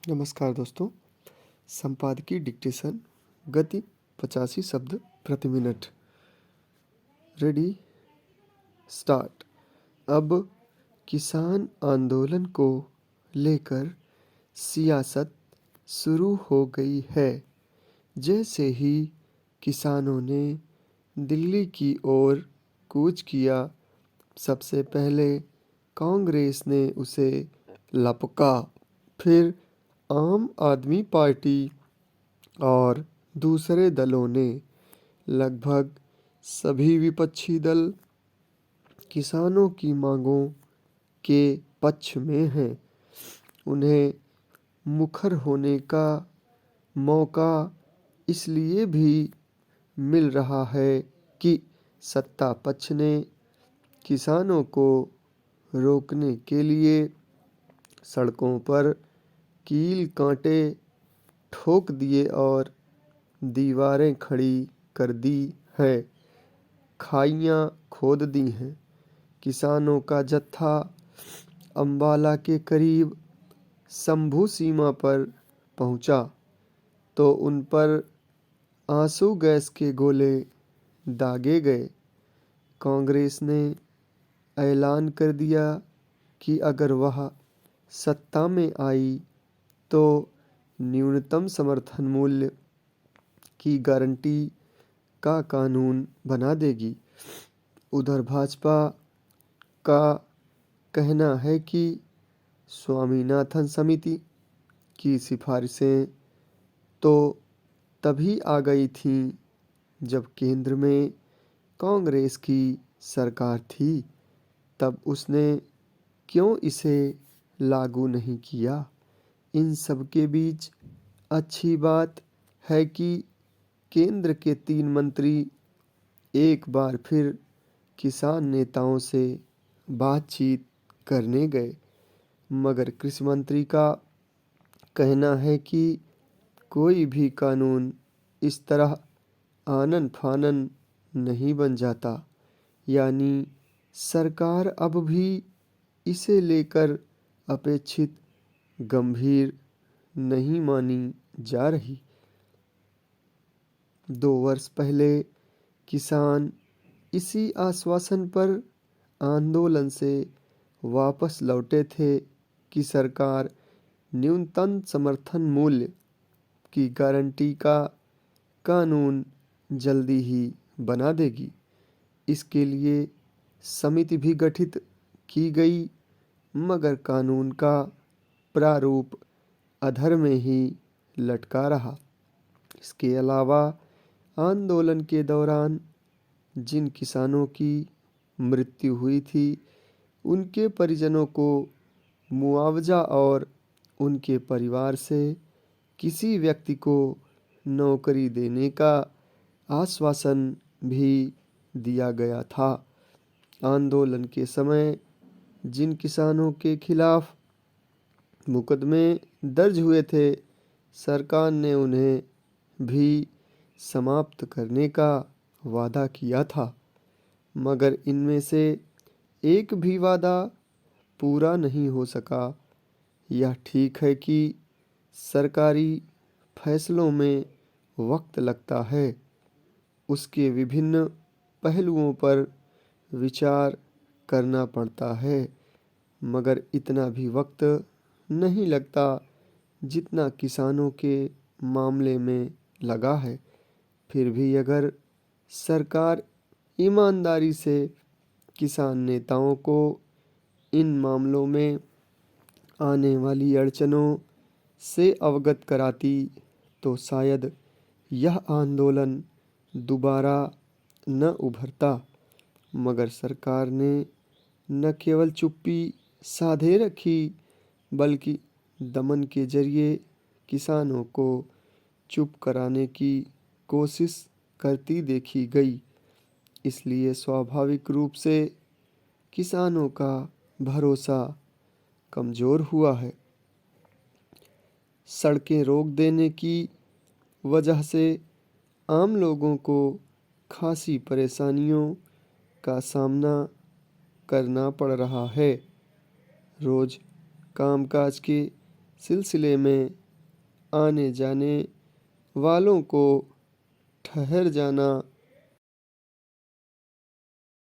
नमस्कार दोस्तों। संपादकीय डिक्टेशन गति 85 शब्द प्रति मिनट। Ready start. अब किसान आंदोलन को लेकर सियासत शुरू हो गई है। जैसे ही किसानों ने दिल्ली की ओर कूच किया, सबसे पहले कांग्रेस ने उसे लपका, फिर आम आदमी पार्टी और दूसरे दलों ने। लगभग सभी विपक्षी दल किसानों की मांगों के पक्ष में हैं। उन्हें मुखर होने का मौका इसलिए भी मिल रहा है कि सत्ता पक्ष ने किसानों को रोकने के लिए सड़कों पर कील कांटे ठोक दिए और दीवारें खड़ी कर दी है, खाइयां खोद दी हैं। किसानों का जत्था अंबाला के करीब शंभू सीमा पर पहुंचा तो उन पर आंसू गैस के गोले दागे गए। कांग्रेस ने ऐलान कर दिया कि अगर वह सत्ता में आई तो न्यूनतम समर्थन मूल्य की गारंटी का कानून बना देगी। उधर भाजपा का कहना है कि स्वामीनाथन समिति की सिफारिशें तो तभी आ गई थीं जब केंद्र में कांग्रेस की सरकार थी, तब उसने क्यों इसे लागू नहीं किया। इन सब के बीच अच्छी बात है कि केंद्र के 3 मंत्री एक बार फिर किसान नेताओं से बातचीत करने गए, मगर कृषि मंत्री का कहना है कि कोई भी कानून इस तरह आनन फानन नहीं बन जाता। यानी सरकार अब भी इसे लेकर अपेक्षित गंभीर नहीं मानी जा रही। 2 वर्ष पहले किसान इसी आश्वासन पर आंदोलन से वापस लौटे थे कि सरकार न्यूनतम समर्थन मूल्य की गारंटी का कानून जल्दी ही बना देगी। इसके लिए समिति भी गठित की गई, मगर कानून का प्रारूप अधर में ही लटका रहा। इसके अलावा आंदोलन के दौरान जिन किसानों की मृत्यु हुई थी, उनके परिजनों को मुआवजा और उनके परिवार से किसी व्यक्ति को नौकरी देने का आश्वासन भी दिया गया था। आंदोलन के समय जिन किसानों के खिलाफ मुकदमे दर्ज हुए थे, सरकार ने उन्हें भी समाप्त करने का वादा किया था, मगर इनमें से एक भी वादा पूरा नहीं हो सका। यह ठीक है कि सरकारी फैसलों में वक्त लगता है, उसके विभिन्न पहलुओं पर विचार करना पड़ता है, मगर इतना भी वक्त नहीं लगता जितना किसानों के मामले में लगा है। फिर भी अगर सरकार ईमानदारी से किसान नेताओं को इन मामलों में आने वाली अड़चनों से अवगत कराती तो शायद यह आंदोलन दोबारा न उभरता। मगर सरकार ने न केवल चुप्पी साधे रखी, बल्कि दमन के जरिए किसानों को चुप कराने की कोशिश करती देखी गई। इसलिए स्वाभाविक रूप से किसानों का भरोसा कमज़ोर हुआ है। सड़कें रोक देने की वजह से आम लोगों को खासी परेशानियों का सामना करना पड़ रहा है। रोज़ कामकाज के सिलसिले में आने जाने वालों को ठहर जाना